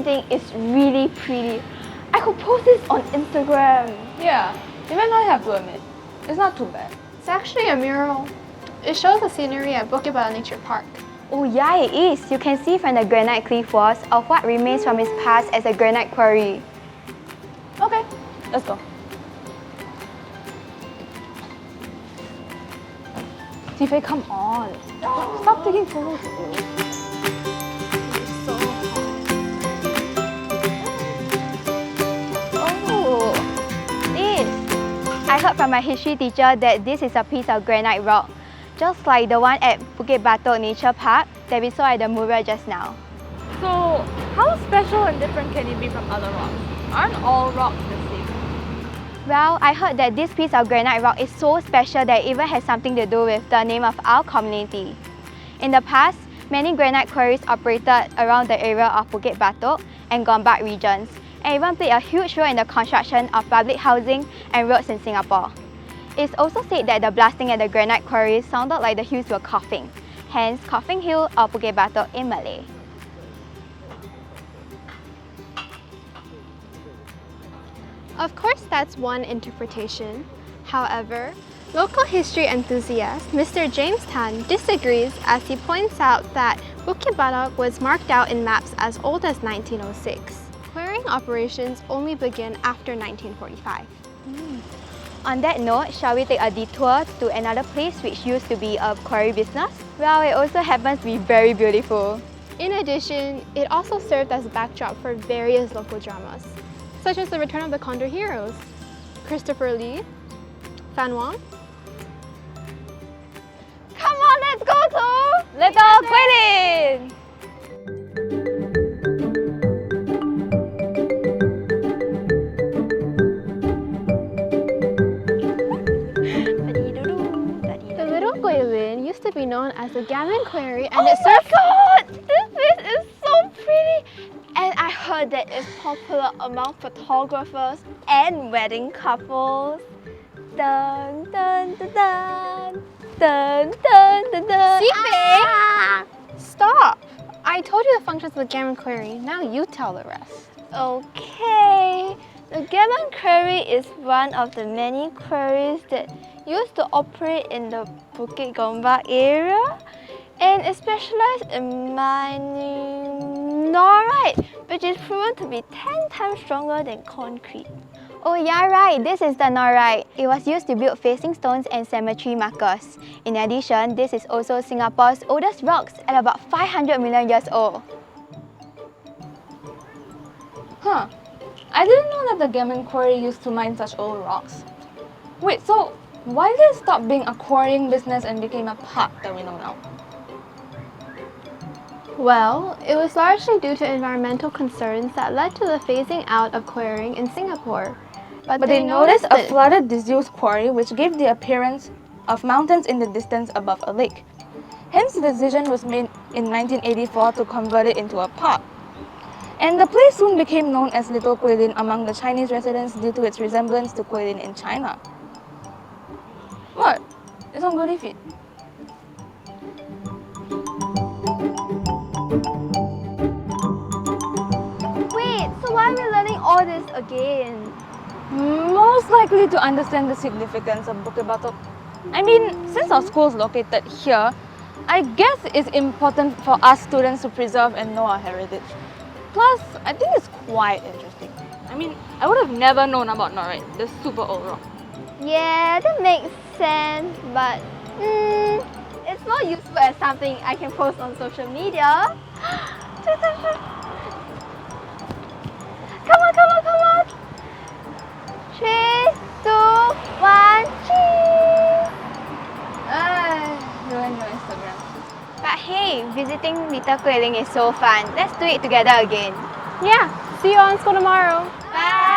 painting is really pretty. I could post this on Instagram. Yeah, even I have to admit, it's not too bad. It's actually a mural. It shows the scenery at Bukit Batok Nature Park. Oh yeah, it is. You can see from the granite cliff walls of what remains from its past as a granite quarry. Okay, let's go. Tiffany, come on. Stop taking photos. Oh, this. I heard from my history teacher that this is a piece of granite rock, just like the one at Bukit Batok Nature Park that we saw at the mural just now. So, how special and different can it be from other rocks? Aren't all rocks the same? Well, I heard that this piece of granite rock is so special that it even has something to do with the name of our community. In the past, many granite quarries operated around the area of Bukit Batok and Gombak regions, and even played a huge role in the construction of public housing and roads in Singapore. It's also said that the blasting at the granite quarries sounded like the hills were coughing, hence Coughing Hill or Bukit Batok in Malay. Of course, that's one interpretation. However, local history enthusiast Mr. James Tan disagrees as he points out that Bukit Batok was marked out in maps as old as 1906. Clearing operations only begin after 1945. On that note, shall we take a detour to another place which used to be a quarry business? Well, it also happens to be very beautiful. In addition, it also served as a backdrop for various local dramas, such as The Return of the Condor Heroes, Christopher Lee, Fan Wong. Come on, let's go to Little Guilin! The Little Guilin used to be known as the Gammon Quarry, and Oh it my served. god! This place is so pretty! And I heard that it's popular among photographers and wedding couples. Dun dun dun dun dun dun dun dun. Xifei! Stop! I told you the functions of the Gammon Quarry. Now you tell the rest. Okay. The Gammon Quarry is one of the many quarries that used to operate in the Bukit Gombak area, and it specialized in mining norite, which is proven to be 10 times stronger than concrete. Oh yeah, right, this is the norite. It was used to build facing stones and cemetery markers. In addition, this is also Singapore's oldest rocks at about 500 million years old. Huh. I didn't know that the Gammon Quarry used to mine such old rocks. Wait, so why did it stop being a quarrying business and became a park that we know now? Well, it was largely due to environmental concerns that led to the phasing out of quarrying in Singapore. But they noticed a flooded, disused quarry which gave the appearance of mountains in the distance above a lake. Hence, the decision was made in 1984 to convert it into a park. And the place soon became known as Little Guilin among the Chinese residents due to its resemblance to Guilin in China. What? It's on Goody Feet. Wait, so why are we learning all this again? Most likely to understand the significance of Bukit Batok. I mean, since our school is located here, I guess it's important for us students to preserve and know our heritage. Plus, I think it's quite interesting. I mean, I would have never known about norite, this super old rock. Yeah, that makes sense, but it's more useful as something I can post on social media. Come on, come on, come on! 3, 2, 1, cheese! Ruined your Instagram. But hey, visiting Little Guilin is so fun. Let's do it together again. Yeah, see you on school tomorrow. Bye!